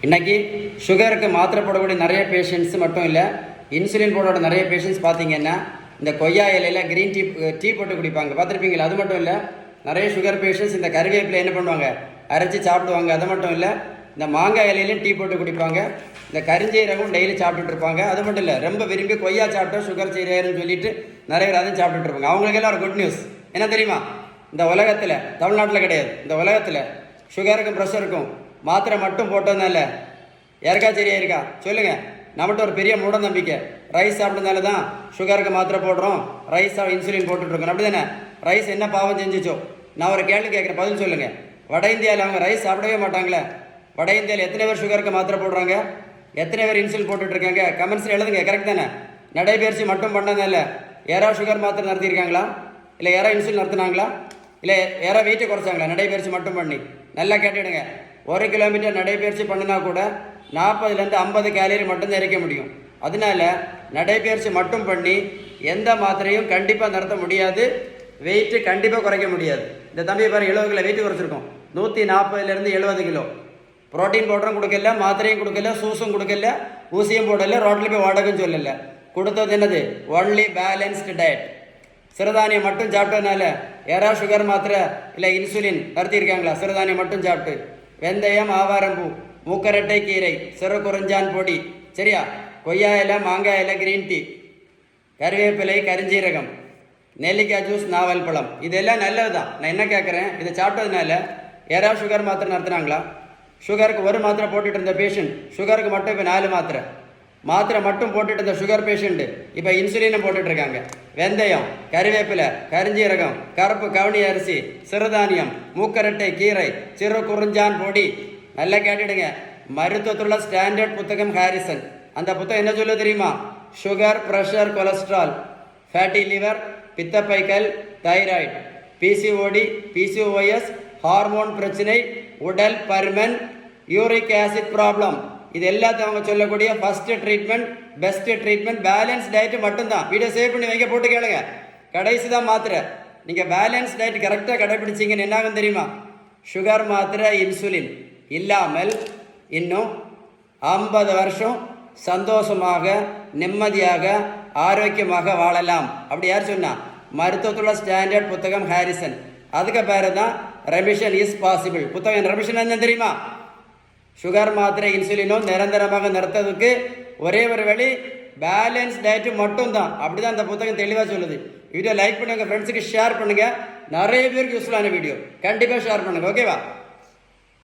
இன்றைக்கி சுகருக்கு மாத்திரை போடக்கூடிய நிறைய பேஷண்ட்ஸ் மட்டும் இல்லை, இன்சுலின் போடோட நிறைய பேஷண்ட்ஸ் பார்த்தீங்கன்னா இந்த கொய்யா இலையில் க்ரீன் டீ போட்டு குடிப்பாங்க, பார்த்துருப்பீங்களா? அது மட்டும் இல்லை, நிறைய சுகர் பேஷண்ட்ஸ் இந்த கருவேப்பிலை என்ன பண்ணுவாங்க, அரைச்சி சாப்பிடுவாங்க. அது மட்டும் இல்லை, இந்த மாங்காய் இலையிலையும் டீ போட்டு குடிப்பாங்க. இந்த கரிஞ்சீரகம் டெய்லி சாப்பிட்டுட்டு இருப்பாங்க. அது மட்டும் இல்லை, ரொம்ப விரும்பி கொய்யா சாப்பிட்டா சுகர் சரியாயிருன்னு சொல்லிட்டு நிறைய பேர் அதையும் சாப்பிட்டுட்டு இருப்பாங்க. அவங்களுக்கெல்லாம் ஒரு குட் நியூஸ் என்ன தெரியுமா? இந்த உலகத்தில், தமிழ்நாட்டில் கிடையாது, இந்த உலகத்தில் சுகருக்கும் ப்ரெஷருக்கும் மாத்திரை மட்டும் போட்டதுனால யாருக்கா சரியா இருக்கா சொல்லுங்கள். நம்மகிட்ட ஒரு பெரிய மூட நம்பிக்கை, ரைஸ் சாப்பிட்டதுனால தான் சுகருக்கு மாத்திரை போடுறோம், ரைஸ் இன்சுலின் போட்டுட்ருக்கோம், அப்படி தானே? ரைஸ் என்ன பாவம் செஞ்சிச்சோ? நான் ஒரு கேள்வி கேட்குறேன், பதில் சொல்லுங்கள். வட இந்தியாவில் அவங்க ரைஸ் சாப்பிடவே மாட்டாங்களே. வட இந்தியாவில் எத்தனை பேர் சுகருக்கு மாத்திரை போடுறாங்க, எத்தனை பேர் இன்சுலின் போட்டுட்ருக்காங்க? கமெண்ட்ஸில் எழுதுங்க. கரெக்ட் தானே? நடைபயிற்சி மட்டும் பண்ணதால யாராவது சுகர் மாத்திரை நடத்தியிருக்காங்களா? இல்லை யாராவது இன்சுலின் நடத்தினாங்களா? இல்லை யாராவது வெயிட்டை குறைச்சாங்களா நடைபயிற்சி மட்டும் பண்ணி? நல்லா கேட்டுடுங்க. 1 கிலோமீட்டர் நடைபயிற்சி பண்ணினா கூட 40லேருந்து 50 கேலரி மட்டும்தான் இறைக்க முடியும். அதனால நடைபயிற்சி மட்டும் பண்ணி எந்த மாத்திரையும் கண்டிப்பாக நடத்த முடியாது, வெயிட்டு கண்டிப்பாக குறைக்க முடியாது. இந்த தம்பி பாரு, 70 கிலோ வெயிட் குறைச்சிருக்கோம். 140லேருந்து 70 கிலோ. ப்ரோட்டீன் பவுடரும் கொடுக்கல, மாத்திரையும் கொடுக்கல, சூஸும் கொடுக்கல, ஊசியும் போடல, ரோட்டில் போய் வாடகைன்னு சொல்லலை. கொடுத்தது என்னது? Only balanced diet. சிறுதானியம் மட்டும் சாப்பிட்டதுனால யாராவது சுகர் மாத்திரை இல்லை இன்சுலின் நடத்தியிருக்காங்களா? சிறுதானியம் மட்டும் சாப்பிட்டு வெந்தயம், ஆவாரம்பூ, மூக்கரட்டை கீரை, சிறு குறிஞ்சான் பொடி, சரியா? கொய்யா இலை, மாங்காய் இலை, க்ரீன் டீ, கருவேப்பிலை, கரிஞ்சீரகம், நெல்லிக்காய் ஜூஸ், நாவல் பழம், இதெல்லாம் நல்லது தான். நான் என்ன கேட்குறேன், இதை சாப்பிட்டதுனால யாராவது சுகர் மாத்திரை நடத்துனாங்களா? சுகருக்கு ஒரு மாத்திரை போட்டுட்டு இருந்த பேஷண்ட் சுகருக்கு மட்டும் இப்போ 4 மாத்திரை மட்டும் போட்டுட்டு இருந்த சுகர் பேஷண்ட்டு இப்போ இன்சுலினும் போட்டுட்ருக்காங்க. வெந்தயம், கருவேப்பிலை, கரிஞ்சீரகம், கருப்பு கவுனி அரிசி, சிறுதானியம், மூக்கரட்டை கீரை, சிறு குறிஞ்சான் பொடி. நல்லா கேட்டுடுங்க. மருத்துவத்துள்ள ஸ்டாண்டர்ட் புத்தகம் ஹாரிசன். அந்த புத்தகம் என்ன சொல்ல தெரியுமா? Sugar, pressure, cholesterol, fatty liver, பித்தப்பைக்கல், தைராய்டு, பிசிஓடி, பிசிஓஎஸ், ஹார்மோன் பிரச்சனை, உடல் பருமன், யூரிக் ஆசிட் ப்ராப்ளம், இது எல்லாத்தையும் அவங்க சொல்லக்கூடிய first treatment, best treatment balance diet மட்டும்தான். வீடியோ சேவ் பண்ணி வைக்க, போட்டு கேளுங்க. கடைசி தான் மாத்திரை. நீங்கள் பேலன்ஸ் டயட் கரெக்டாக கடைப்பிடிச்சிங்கன்னு என்னாகும் தெரியுமா? சுகர் மாத்திரை, இன்சுலின் இல்லாமல் இன்னும் 50 வருஷம் சந்தோஷமாக, நிம்மதியாக, ஆரோக்கியமாக வாழலாம். அப்படி யார் சொன்னா? மருத்துவத்துள்ள ஸ்டாண்டர்ட் புத்தகம் ஹாரிசன். அதுக்கு பேர் தான் ரெமிஷன் இஸ் பாசிபிள் புத்தகம். ரெமிஷன் என்ன தெரியுமா? சுகர் மாத்திரை இன்சுலினும் நிரந்தரமாக நிறுத்ததுக்கு ஒரே ஒரு வழி பேலன்ஸ் டயட்டு மட்டும்தான். அப்படி தான் அந்த புத்தகம் தெளிவாக சொல்லுது. வீடியோ லைக் பண்ணுங்க, ஃப்ரெண்ட்ஸுக்கு ஷேர் பண்ணுங்கள். நிறைய பேருக்கு யூஸ்ஃபுல்லான வீடியோ, கண்டிப்பாக ஷேர் பண்ணுங்கள். ஓகேவா?